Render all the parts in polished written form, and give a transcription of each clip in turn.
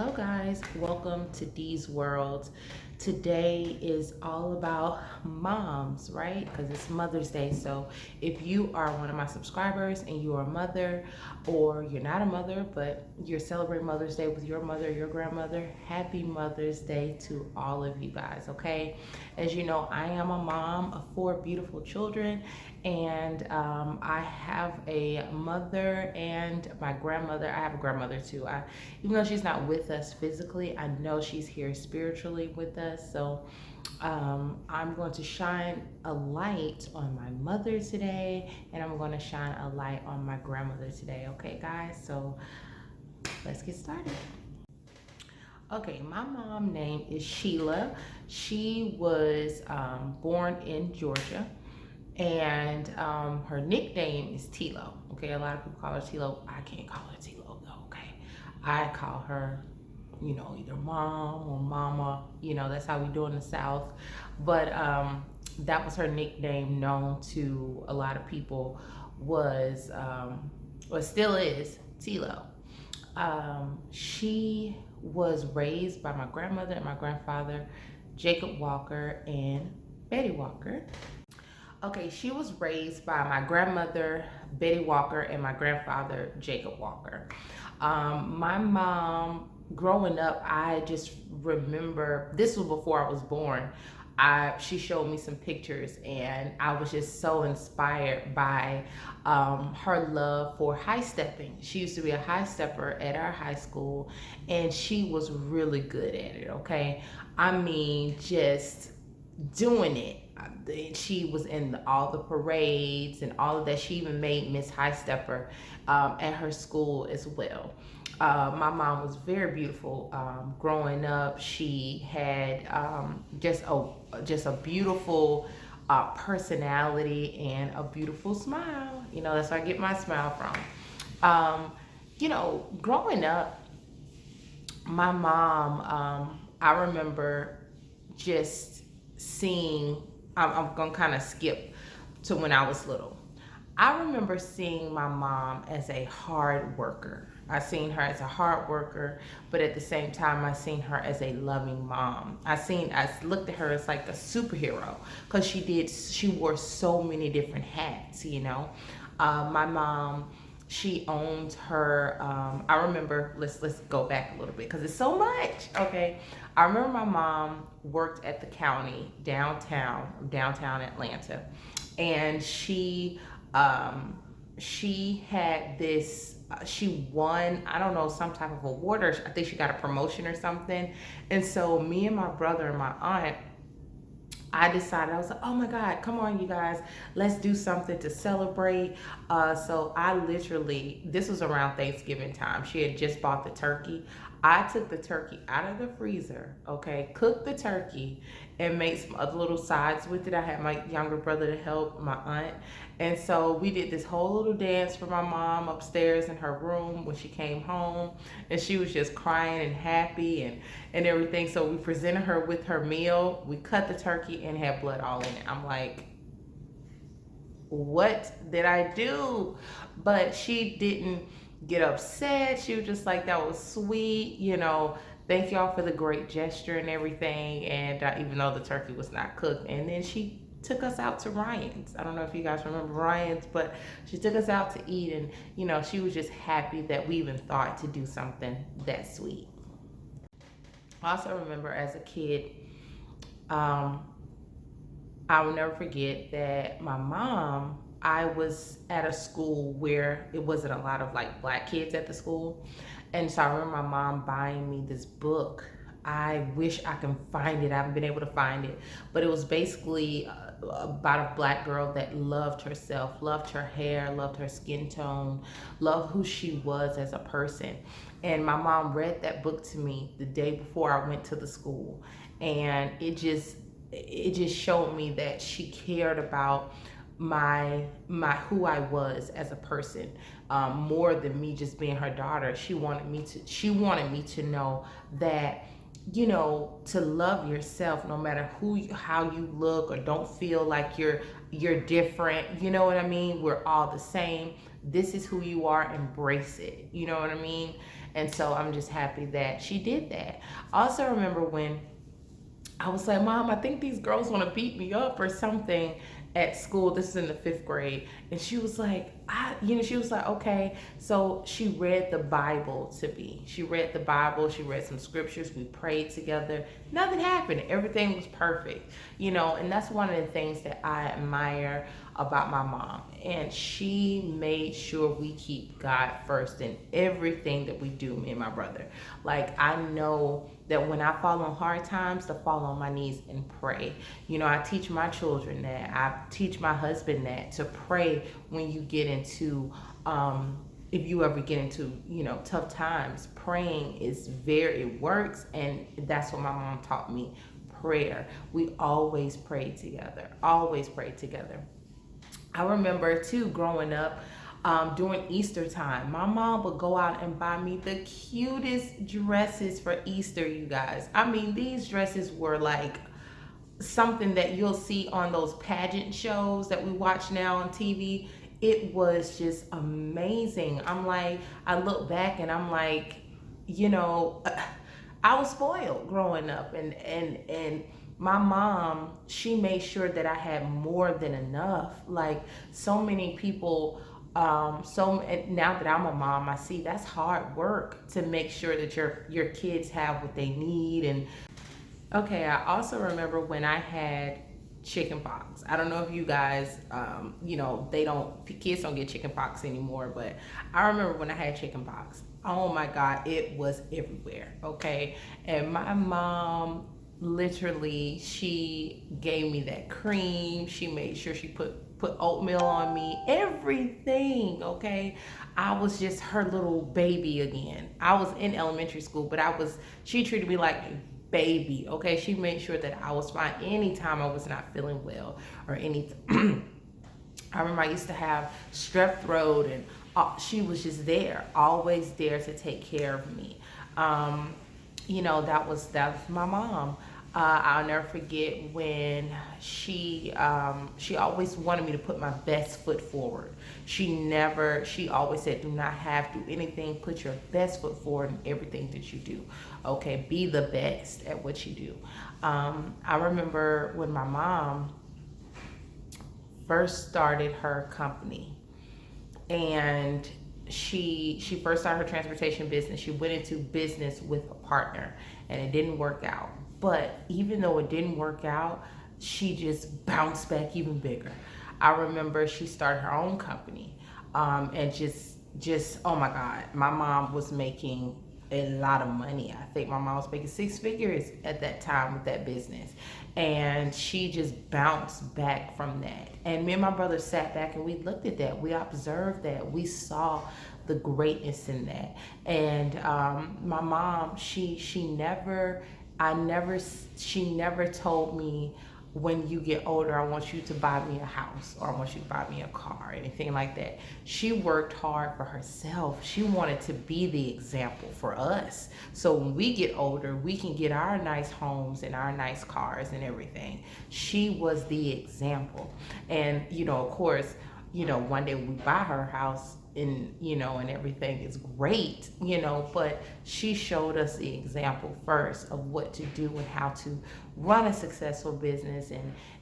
Hello, guys. Welcome to Dee's World. Today is all about moms, right? Because it's Mother's Day. So, if you are one of my subscribers and you're a mother, or you're not a mother, but you're celebrating Mother's Day with your mother, your grandmother, happy Mother's Day to all of you guys, okay? As you know, I am a mom of four beautiful children, and I have a mother and my grandmother. I have a grandmother too. Even though she's not with us physically, I know she's here spiritually with us. So I'm going to shine a light on my mother today, and I'm going to shine a light on my grandmother today. Okay, guys? So let's get started. Okay, my mom name is Sheila. She was born in Georgia, and her nickname is Tilo. Okay, a lot of people call her Tilo. I can't call her Tilo though. Okay, I call her, either mom or mama. That's how we do in the South. But that was her nickname, known to a lot of people, was or still is Tilo. She was raised by my grandmother and my grandfather, Jacob Walker and Betty Walker. Okay, she was raised by my grandmother, Betty Walker, and my grandfather, Jacob Walker. My mom, growing up, I just remember, this was before I was born. She showed me some pictures, and I was just so inspired by her love for high stepping. She used to be a high stepper at our high school, and she was really good at it. Okay, I mean, just doing it. She was in all the parades and all of that. She even made Miss High Stepper at her school as well. My mom was very beautiful. Growing up, she had just a beautiful personality and a beautiful smile. That's where I get my smile from. Growing up, my mom, I remember just seeing, I'm gonna kind of skip to when I was little. I remember seeing my mom as a hard worker. I seen her as a hard worker, but at the same time, I seen her as a loving mom. I looked at her as like a superhero because she wore so many different hats. My mom, she owned her. I remember. Let's go back a little bit because it's so much. Okay, I remember my mom worked at the county downtown Atlanta, and she had this. She won, I don't know, some type of award, or I think she got a promotion or something. And so me and my brother and my aunt, I decided, I was like, oh my God, come on, you guys, let's do something to celebrate. So I literally, this was around Thanksgiving time. She had just bought the turkey. I took the turkey out of the freezer, okay, cooked the turkey, and made some other little sides with it. I had my younger brother to help, my aunt. And so we did this whole little dance for my mom upstairs in her room when she came home. And she was just crying and happy and everything. So we presented her with her meal. We cut the turkey and had blood all in it. I'm like, what did I do? But she didn't get upset. She was just like, that was sweet. Thank y'all for the great gesture and everything. And even though the turkey was not cooked, and then she took us out to Ryan's. I don't know if you guys remember Ryan's, but she took us out to eat, and she was just happy that we even thought to do something that sweet. I also remember as a kid, um, I will never forget that my mom, I was at a school where it wasn't a lot of like black kids at the school. And so I remember my mom buying me this book. I wish I can find it. I haven't been able to find it. But it was basically about a black girl that loved herself, loved her hair, loved her skin tone, loved who she was as a person. And my mom read that book to me the day before I went to the school. And it just showed me that she cared about my who I was as a person, more than me just being her daughter. She wanted me to know that, to love yourself no matter how you look, or don't feel like you're different. You know what I mean? We're all the same. This is who you are. Embrace it. You know what I mean? And so I'm just happy that she did that. I also remember when I was like, Mom, I think these girls want to beat me up or something at school. This is in the 5th grade. And she was like, she was like, okay. So she read the Bible to me. She read the Bible. She read some scriptures. We prayed together. Nothing happened. Everything was perfect, and that's one of the things that I admire about my mom. And she made sure we keep God first in everything that we do, me and my brother. Like, I know that when I fall on hard times, to fall on my knees and pray. I teach my children that. I teach my husband that, to pray when you get into, if you ever get into, tough times. Praying it works, and that's what my mom taught me. Prayer. We always prayed together. Always prayed together. I remember too, growing up, during Easter time, my mom would go out and buy me the cutest dresses for Easter, you guys. I mean, these dresses were like something that you'll see on those pageant shows that we watch now on TV. It was just amazing. I look back and I'm like, I was spoiled growing up, and my mom, she made sure that I had more than enough. Like, so many people, and now that I'm a mom, I see that's hard work to make sure that your kids have what they need. And okay, I also remember when I had chicken pox. I don't know if you guys, kids don't get chicken pox anymore, but I remember when I had chicken pox. Oh my God, it was everywhere, okay? And my mom, literally, she gave me that cream. She made sure she put oatmeal on me, everything, okay? I was just her little baby again. I was in elementary school, but she treated me like baby, okay? She made sure that I was fine anytime I was not feeling well or anything. I remember I used to have strep throat, and she was just there, always there to take care of me. That was my mom. I'll never forget when she always wanted me to put my best foot forward. She always said, do anything, put your best foot forward in everything that you do. Okay, be the best at what you do. I remember when my mom first started her company, and she first started her transportation business. She went into business with a partner, and it didn't work out. But even though it didn't work out, she just bounced back even bigger. I remember she started her own company, and just oh my God, my mom was making a lot of money. I think my mom was making 6 figures at that time with that business, and she just bounced back from that. And me and my brother sat back and we looked at that. We observed that. We saw the greatness in that. And my mom, she never told me, when you get older, I want you to buy me a house, or I want you to buy me a car, or anything like that. She worked hard for herself. She wanted to be the example for us. So when we get older, we can get our nice homes and our nice cars and everything. She was the example. And, of course, one day we buy her house, and and everything is great, but she showed us the example first of what to do and how to run a successful business,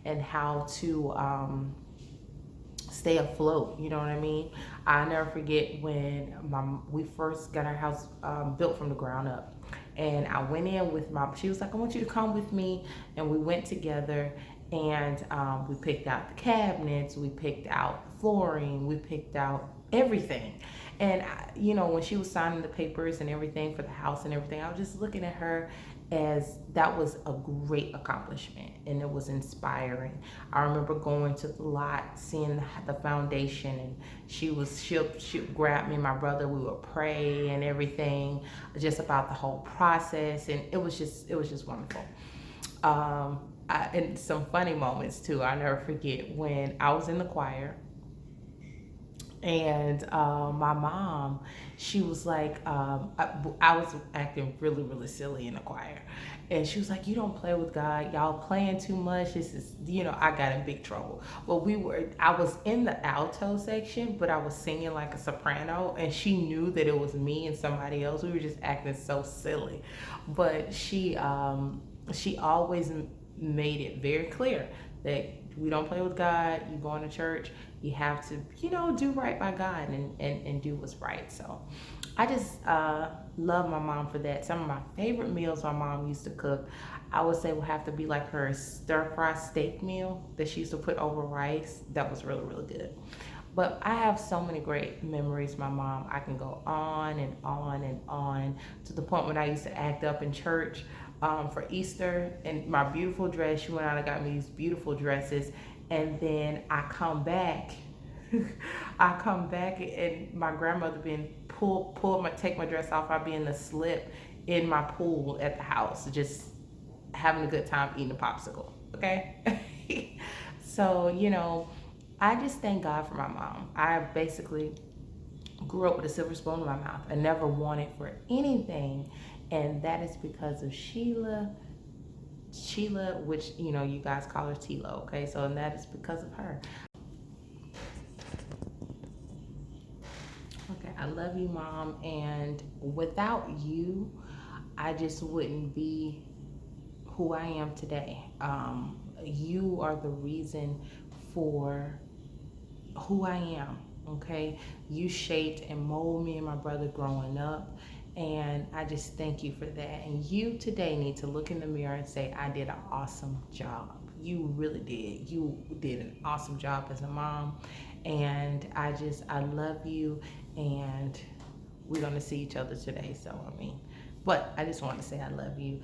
and how to stay afloat. You know what I mean? I never forget when we first got our house built from the ground up, and I went in with she was like, I want you to come with me, and we went together. And we picked out the cabinets, we picked out flooring, we picked out everything. And when she was signing the papers and everything for the house and everything, I was just looking at her as that was a great accomplishment, and it was inspiring. I remember going to the lot, seeing the foundation, and she'll grab me and my brother, we would pray and everything, just about the whole process, and it was just wonderful. And some funny moments too. I'll never forget when I was in the choir, And my mom, she was like, I was acting really, really silly in the choir. And she was like, you don't play with God. Y'all playing too much. This is, I got in big trouble. Well, I was in the alto section, but I was singing like a soprano. And she knew that it was me and somebody else. We were just acting so silly. But she always made it very clear that we don't play with God. You going to church, you have to, do right by God and do what's right. So I just love my mom for that. Some of my favorite meals my mom used to cook, I would say, would have to be like her stir fry steak meal that she used to put over rice. That was really, really good. But I have so many great memories, my mom. I can go on and on and on, to the point when I used to act up in church for Easter, and my beautiful dress. She went out and got me these beautiful dresses. And then I come back. I come back and my grandmother being take my dress off. I'd be in the slip in my pool at the house, just having a good time eating a popsicle. Okay. So, I just thank God for my mom. I basically grew up with a silver spoon in my mouth. I never wanted for anything. And that is because of Sheila, which, you guys call her Tilo. Okay. So, and that is because of her. Okay. I love you, Mom. And without you, I just wouldn't be who I am today. You are the reason for who I am, okay? You shaped and molded me and my brother growing up, and I just thank you for that. And you today need to look in the mirror and say, I did an awesome job. You really did. You did an awesome job as a mom, and I love you, and we're gonna see each other today, so but I just want to say I love you.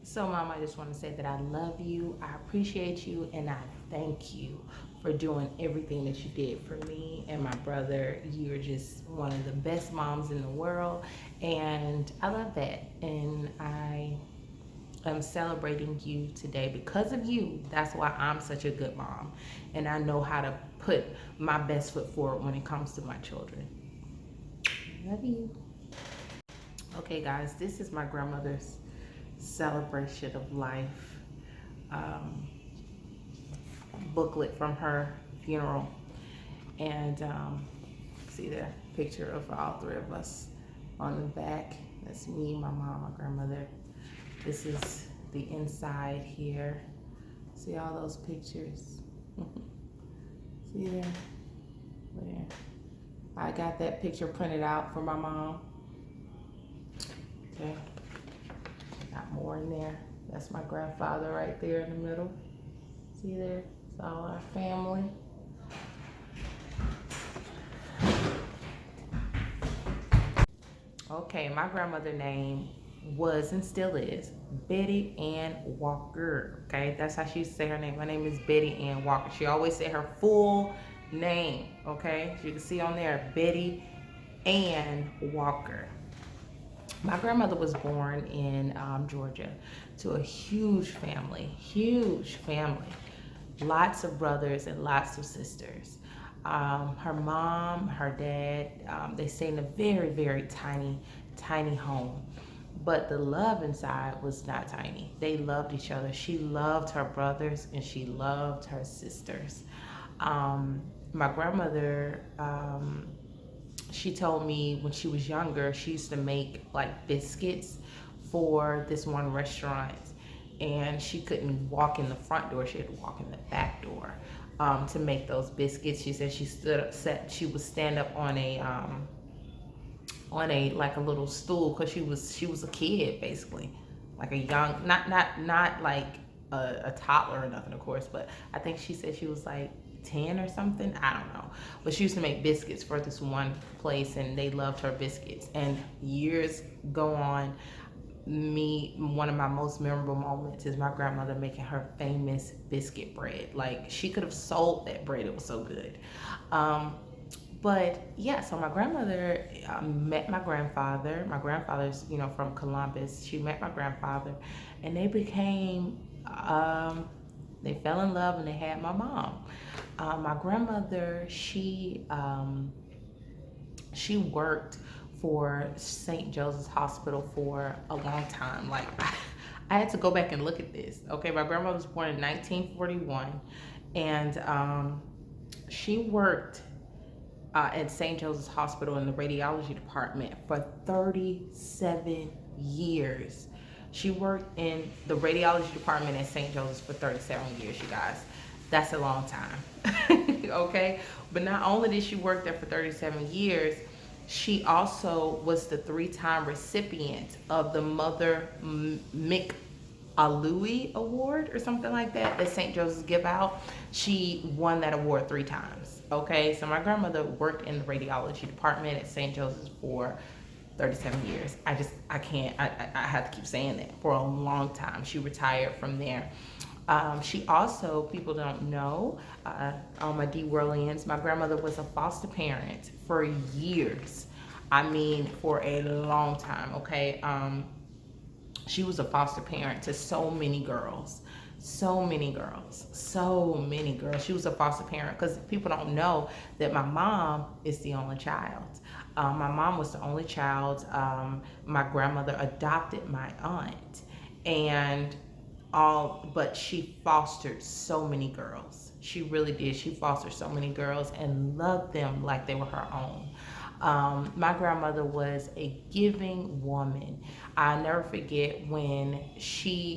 So, Mom, I just want to say that I love you, I appreciate you, and I thank you for doing everything that you did for me and my brother. You're just one of the best moms in the world, and I love that. And I am celebrating you today because of you. That's why I'm such a good mom, and I know how to put my best foot forward when it comes to my children. Love you. Okay, guys, this is my grandmother's celebration of life um, booklet from her funeral. And see the picture of all three of us on the back. That's me, my mom, my grandmother. This is the inside here. See all those pictures? See there? There. I got that picture printed out for my mom. Okay. Got more in there. That's my grandfather right there in the middle. See there? It's all our family. Okay, my grandmother's name was and still is Betty Ann Walker. Okay, that's how she used to say her name. My name is Betty Ann Walker. She always said her full name. Okay, so you can see on there, Betty Ann Walker. My grandmother was born in Georgia to a huge family, lots of brothers and lots of sisters. Her mom, her dad, they stayed in a very, very tiny home. But the love inside was not tiny. They loved each other. She loved her brothers and she loved her sisters. My grandmother, she told me when she was younger, she used to make like biscuits for this one restaurant, and she couldn't walk in the front door. She had to walk in the back door to make those biscuits. She said she would stand up on a like a little stool, because she was a kid, basically, like a young, not like a toddler or nothing, of course, but I think she said she was like 10 or something. I don't know. But she used to make biscuits for this one place, and they loved her biscuits. And years go on, one of my most memorable moments is my grandmother making her famous biscuit bread. Like, she could have sold that bread, it was so good. But yeah, so my grandmother met my grandfather. My grandfather's, from Columbus. She met my grandfather, and they became, they fell in love, and they had my mom. my grandmother, she worked for St. Joseph's Hospital for a long time. Like, I had to go back and look at this. Okay, my grandmother was born in 1941, and she worked at St. Joseph's Hospital in the radiology department for 37 years. She worked in the radiology department at St. Joseph's for 37 years, you guys. That's a long time. Okay? But not only did she work there for 37 years, she also was the 3-time recipient of the Mother McAlooey Award or something like that St. Joseph's give out. She won that award 3 times. Okay, so my grandmother worked in the radiology department at St. Joseph's for 37 years. I have to keep saying that, for a long time. She retired from there. She also, people don't know, all my D-Worlians, my grandmother was a foster parent for years. I mean, for a long time, okay? She was a foster parent to so many girls. So many girls. She was a foster parent, because people don't know that my mom is the only child. My mom was the only child. My grandmother adopted my aunt, but she fostered so many girls. She really did. She fostered so many girls and loved them like they were her own. My grandmother was a giving woman. I never forget when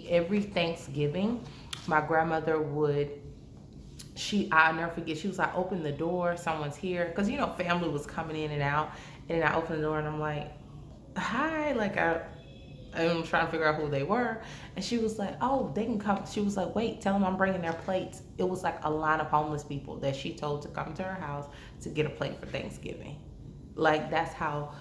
every Thanksgiving, my grandmother I'll never forget, she was like, open the door, someone's here. Because, family was coming in and out. And then I opened the door and I'm like, hi. Like, I'm trying to figure out who they were. And she was like, oh, they can come. She was like, wait, tell them I'm bringing their plates. It was like a line of homeless people that she told to come to her house to get a plate for Thanksgiving. Like, that's how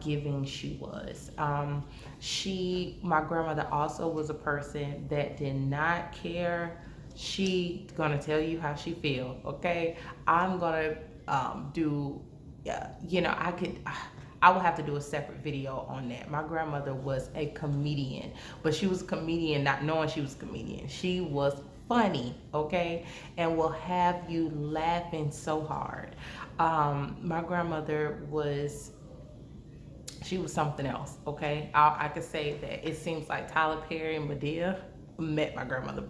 giving she was. My grandmother also was a person that did not care. She gonna tell you how she feel, okay? I'm gonna I will have to do a separate video on that. My grandmother was a comedian, but she was a comedian not knowing she was a comedian. She was funny, okay? And will have you laughing so hard. My grandmother she was something else, okay? I could say that it seems like Tyler Perry and Madea met my grandmother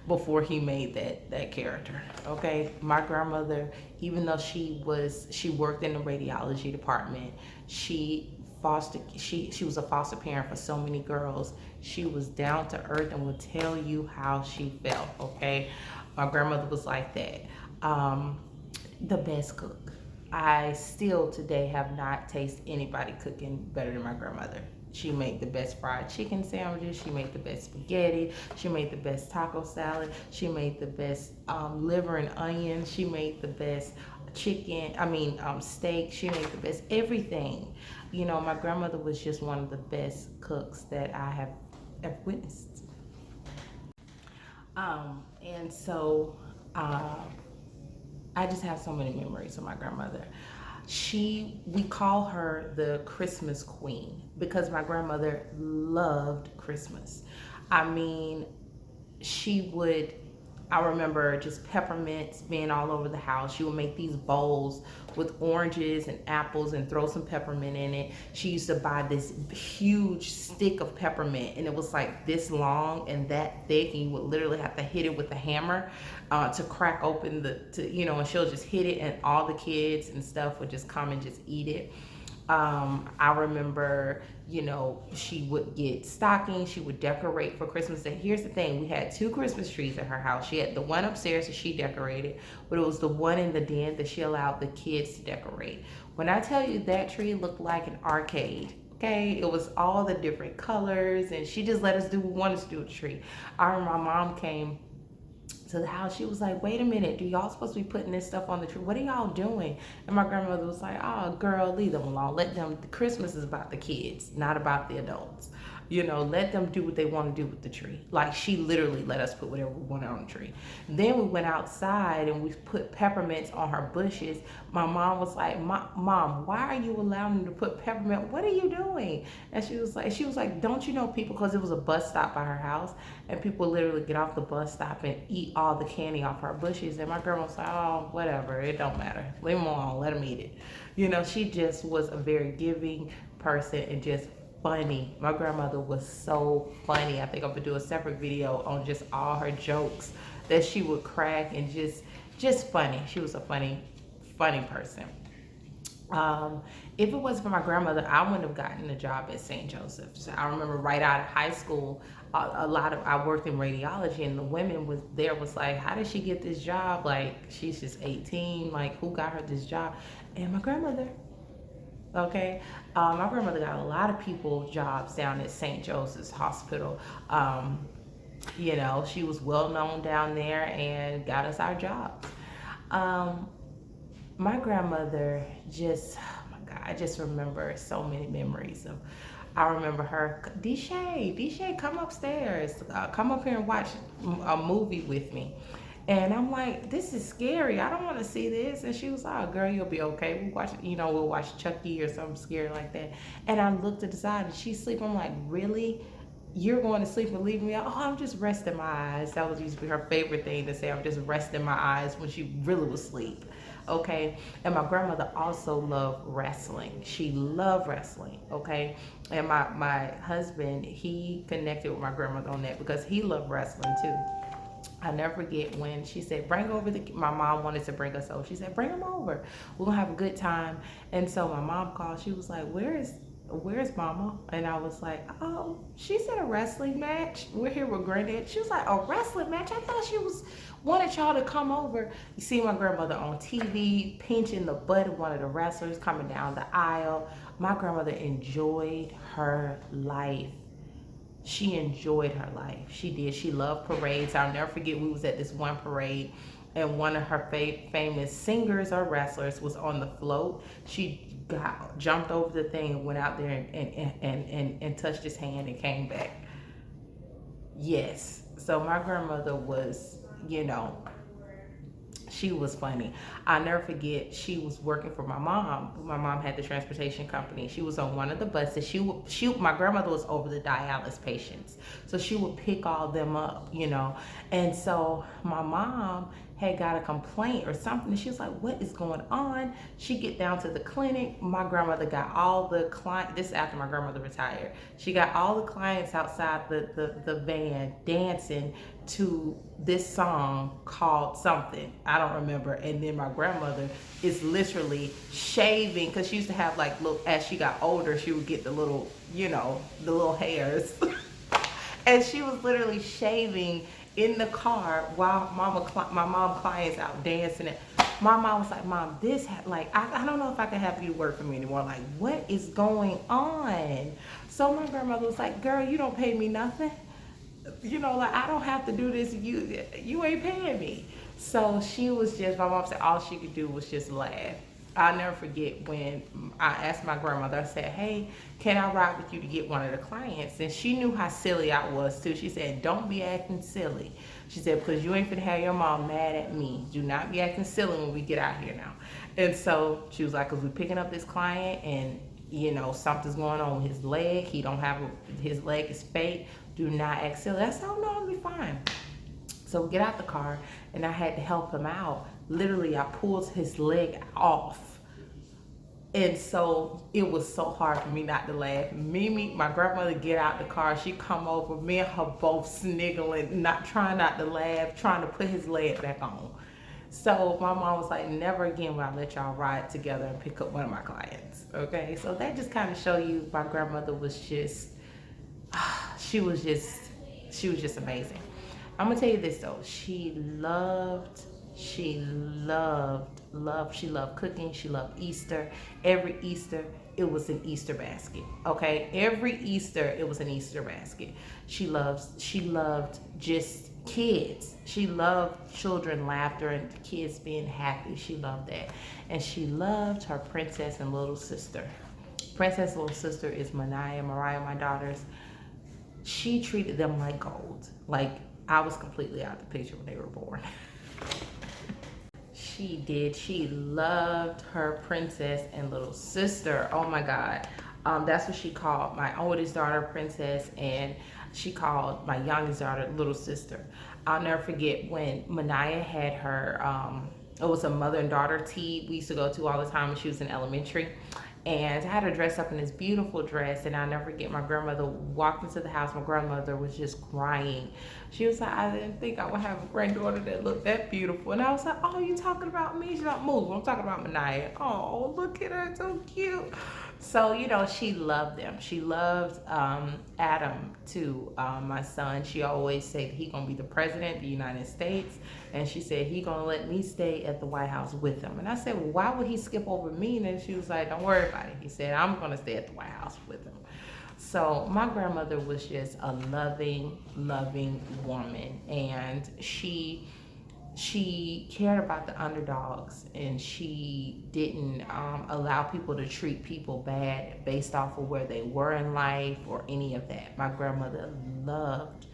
before he made that character, okay? My grandmother, even though she worked in the radiology department, she was a foster parent for so many girls. She was down to earth and would tell you how she felt, okay? My grandmother was like that. The best cook. I still today have not tasted anybody cooking better than my grandmother. She made the best fried chicken sandwiches. She made the best spaghetti. She made the best taco salad. She made the best liver and onions. She made the best steak. She made the best everything. My grandmother was just one of the best cooks that I have ever witnessed. And so I just have so many memories of my grandmother. We call her the Christmas Queen because my grandmother loved Christmas. I remember just peppermints being all over the house. She would make these bowls with oranges and apples and throw some peppermint in it. She used to buy this huge stick of peppermint, and it was like this long and that thick, and you would literally have to hit it with a hammer to crack open and she'll just hit it, and all the kids and stuff would just come and just eat it. I remember, she would get stockings, she would decorate for Christmas. And here's the thing, we had 2 Christmas trees at her house. She had the one upstairs that she decorated, but it was the one in the den that she allowed the kids to decorate. When I tell you that tree looked like an arcade, okay? It was all the different colors, and she just let us do what we wanted to do with the tree. I remember my mom came to the house. She was like, wait a minute, do y'all supposed to be putting this stuff on the tree? What are y'all doing? And my grandmother was like, oh girl, leave them alone. Let them, Christmas is about the kids, not about the adults. You know, let them do what they want to do with the tree. Like, she literally let us put whatever we wanted on the tree. Then we went outside and we put peppermints on her bushes. My mom was like, Mom, why are you allowing them to put peppermint? What are you doing? And she was like, don't you know people, because it was a bus stop by her house, and people literally get off the bus stop and eat all the candy off her bushes. And my grandma was like, oh, whatever, it don't matter. Leave them alone, let them eat it. You know, she just was a very giving person and just funny. My grandmother was so funny. I think I'm gonna do a separate video on just all her jokes that she would crack, and just funny. She was a funny person. If it wasn't for my grandmother, I wouldn't have gotten a job at St. Joseph's. I remember right out of high school, I worked in radiology, and the women was like, how did she get this job? Like, she's just 18. Like, who got her this job? And my grandmother. Okay, my grandmother got a lot of people jobs down at St. Joseph's Hospital. You know, she was well known down there and got us our jobs. My grandmother just, oh my God, I just remember so many memories of. I remember her, Deshay, come upstairs, come up here and watch a movie with me. And I'm like, this is scary. I don't want to see this. And she was like, oh, girl, you'll be okay. We'll watch Chucky or something scary like that. And I looked to the side and she's sleeping. I'm like, really? You're going to sleep and leaving me out? Oh, I'm just resting my eyes. That was used to be her favorite thing to say. I'm just resting my eyes when she really was asleep. Okay. And my grandmother also loved wrestling. She loved wrestling. Okay. And my husband, he connected with my grandmother on that because he loved wrestling too. I never forget when she said, bring over my mom wanted to bring us over. She said, bring them over. We're going to have a good time. And so my mom called. She was like, where's mama? And I was like, oh, she said a wrestling match. We're here with granddad. She was like, a wrestling match? I thought she wanted y'all to come over. You see my grandmother on TV pinching the butt of one of the wrestlers coming down the aisle. My grandmother enjoyed her life. She enjoyed her life. She did. She loved parades. I'll never forget, we was at this one parade and one of her famous singers or wrestlers was on the float. She jumped over the thing and went out there and touched his hand and came back. Yes. So my grandmother was, you know, she was funny. I'll never forget, she was working for my mom. My mom had the transportation company. She was on one of the buses. My grandmother was over the dialysis patients. So she would pick all them up, you know. And so my mom had got a complaint or something. And she was like, what is going on? She get down to the clinic. My grandmother got all the clients, this is after my grandmother retired. She got all the clients outside the van dancing to this song called something. I don't remember. And then my grandmother is literally shaving, because she used to have like little, as she got older, she would get the little, you know, the little hairs. And she was literally shaving in the car while my mom clients out dancing. And my mom was like, Mom, I don't know if I can have you work for me anymore. Like, what is going on? So my grandmother was like, girl, you don't pay me nothing. You know, like, I don't have to do this. You ain't paying me. So she was just, my mom said all she could do was just laugh. I'll never forget when I asked my grandmother, I said, hey, can I ride with you to get one of the clients? And she knew how silly I was too. She said, don't be acting silly. She said, because you ain't finna have your mom mad at me. Do not be acting silly when we get out here now. And so she was like, because we're picking up this client and, you know, something's going on with his leg. He don't have, his leg is fake. Do not act silly. I said, oh no, I'll be fine. So we get out the car and I had to help him out. Literally, I pulled his leg off. And so it was so hard for me not to laugh. Mimi, my grandmother, get out the car. She come over, me and her both sniggling, trying not to laugh, trying to put his leg back on. So my mom was like, never again will I let y'all ride together and pick up one of my clients. Okay, so that just kind of show you my grandmother was just, she was just amazing. I'm gonna tell you this though, she loved cooking. She loved Easter. Every Easter it was an Easter basket. Okay, every Easter it was an Easter basket. She loved just kids. She loved children laughter and kids being happy. She loved that. And she loved her princess and little sister. Princess and little sister is Mariah, my daughters. she treated them like gold. Like, I was completely out of the picture when they were born. She did. She loved her princess and little sister. Oh my God. That's what she called my oldest daughter Princess, and she called my youngest daughter Little Sister. I'll never forget when Manaya had her, it was a mother and daughter tea we used to go to all the time when she was in elementary. And I had her dressed up in this beautiful dress, and I'll never forget, my grandmother walked into the house. My grandmother was just crying. She was like, I didn't think I would have a granddaughter that looked that beautiful. And I was like, oh, you talking about me? She's like, move. I'm talking about Manaya. Oh, look at her, so cute. So, you know, she loved them. She loved Adam too, my son. She always said he gonna be the president of the United States. And she said he gonna let me stay at the White House with him. And I said, well, why would he skip over me? And she was like, don't worry about it. He said, I'm gonna stay at the White House with him. So my grandmother was just a loving, loving woman. And she cared about the underdogs, and she didn't allow people to treat people bad based off of where they were in life or any of that. My grandmother loved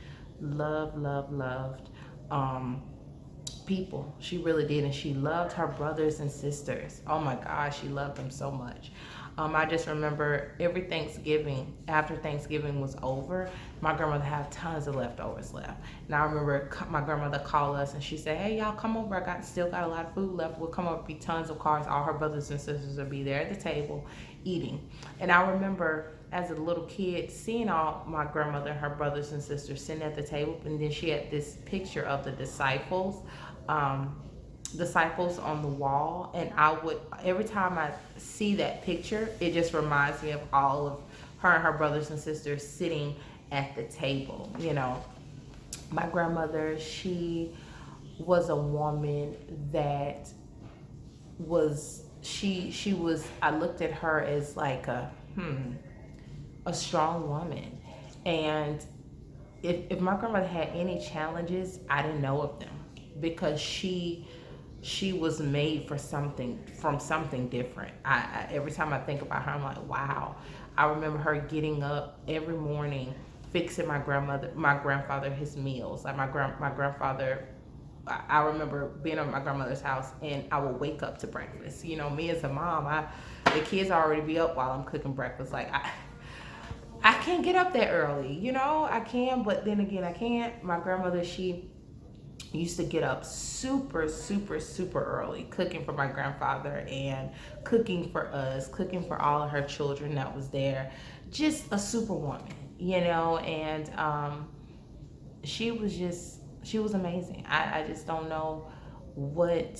people. She really did. And she loved her brothers and sisters. Oh my gosh, she loved them so much. I just remember every Thanksgiving, after Thanksgiving was over, my grandmother had tons of leftovers left. And I remember my grandmother called us and she said, hey, y'all come over. I still got a lot of food left. We'll come over, be tons of cars. All her brothers and sisters will be there at the table eating. And I remember as a little kid seeing all my grandmother and her brothers and sisters sitting at the table. And then she had this picture of the disciples on the wall, and I would, every time I see that picture, it just reminds me of all of her and her brothers and sisters sitting at the table. You know, my grandmother, she was a woman that was, she was, I looked at her as like a strong woman. And if my grandmother had any challenges, I didn't know of them, because she was made for something, from something different. I every time I think about her, I'm like, wow. I remember her getting up every morning, fixing my grandfather his meals. Like my grandfather, I remember being at my grandmother's house, and I would wake up to breakfast. You know, me as a mom, the kids already be up while I'm cooking breakfast. Like I can't get up that early. You know, I can, but then again, I can't. My grandmother, she used to get up super early, cooking for my grandfather and cooking for us, cooking for all of her children that was there. Just a superwoman, you know. And she was amazing. I just don't know what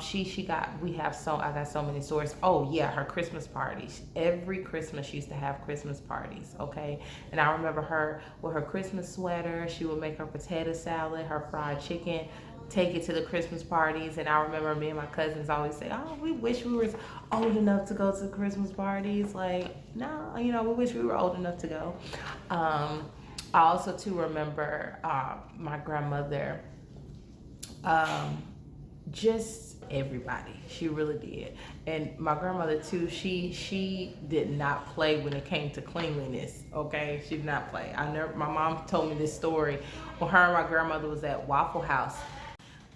she got. I got so many stories. Oh yeah, her Christmas parties. Every Christmas she used to have Christmas parties, okay? And I remember her with her Christmas sweater. She would make her potato salad, her fried chicken, take it to the Christmas parties. And I remember me and my cousins always say, oh, we wish we were old enough to go to the Christmas parties. Like, no, you know, we wish we were old enough to go. I also too remember my grandmother, just everybody. She really did. And my grandmother too, she did not play when it came to cleanliness, okay? She did not play. My mom told me this story when her and my grandmother was at Waffle House.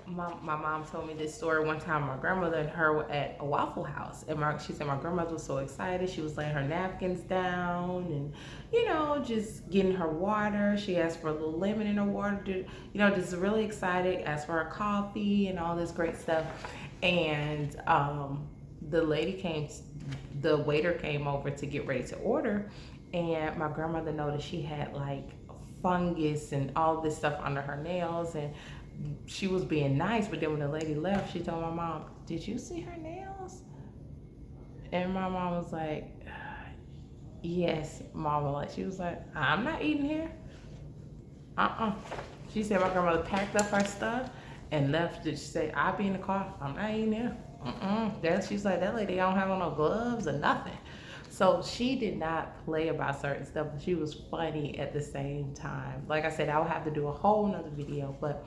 My mom told me this story one time. My grandmother and her were at a Waffle House, and she said my grandmother was so excited. She was laying her napkins down and, you know, just getting her water. She asked for a little lemon in her water, you know, just really excited. Asked for her coffee and all this great stuff. And the waiter came over to get ready to order, and my grandmother noticed she had like fungus and all this stuff under her nails, and she was being nice. But then when the lady left, she told my mom, did you see her nails? And my mom was like, yes, mama. Like, she was like, I'm not eating here. She said my grandmother packed up her stuff and left. She said, I'll be in the car. I'm not eating here. She's like, that lady don't have on no gloves or nothing. So she did not play about certain stuff, but she was funny at the same time. Like I said, I would have to do a whole nother video, but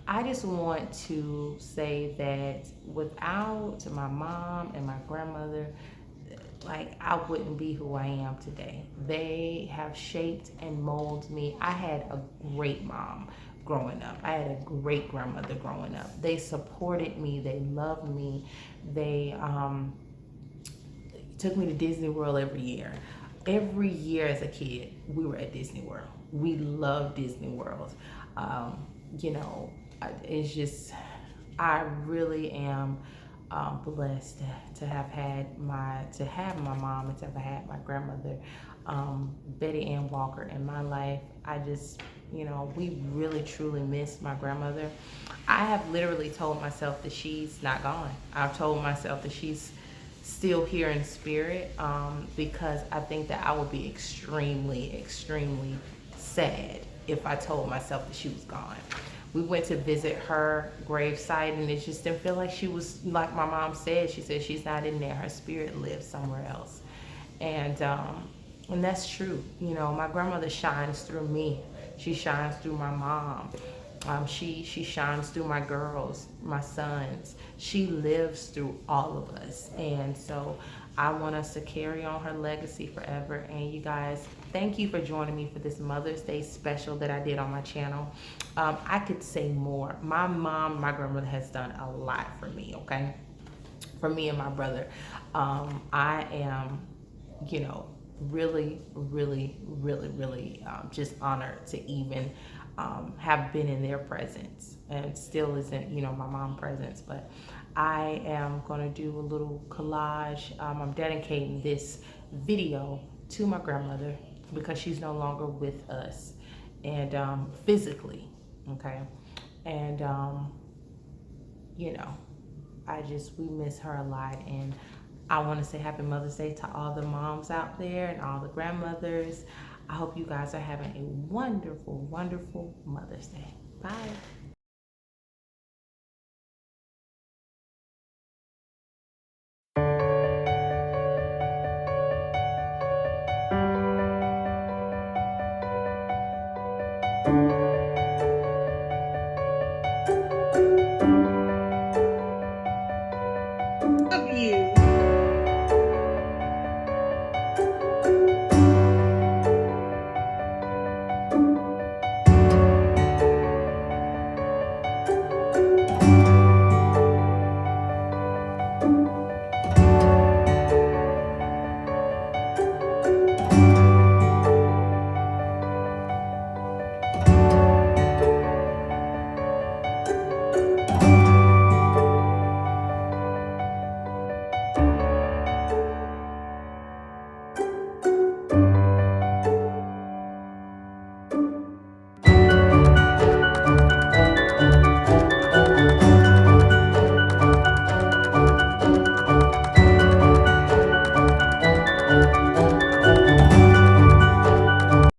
I just want to say that without my mom and my grandmother, like I wouldn't be who I am today. They have shaped and molded me. I had a great mom growing up. I had a great grandmother growing up. They supported me. They loved me. They took me to Disney World every year. Every year as a kid, we were at Disney World. We loved Disney World. Um, you know, it's just, I really am blessed to have had my mom and to have had my grandmother, Betty Ann Walker, in my life. I just, we really truly miss my grandmother. I have literally told myself that she's not gone. I've told myself that she's still here in spirit, because I think that I would be extremely, extremely sad if I told myself that she was gone. We went to visit her gravesite, and it just didn't feel like she was, like my mom said. She said she's not in there. Her spirit lives somewhere else. And that's true. My grandmother shines through me. She shines through my mom. She shines through my girls, my sons. She lives through all of us. And so I want us to carry on her legacy forever. And you guys, thank you for joining me for this Mother's Day special that I did on my channel. I could say more. My grandmother has done a lot for me, okay? For me and my brother. I am, really, really, really, really just honored to even have been in their presence, and still isn't, my mom's presence. But I am gonna do a little collage. I'm dedicating this video to my grandmother because she's no longer with us, and physically, okay? And we miss her a lot. And I want to say happy Mother's Day to all the moms out there and all the grandmothers. I hope you guys are having a wonderful, wonderful Mother's Day. Bye.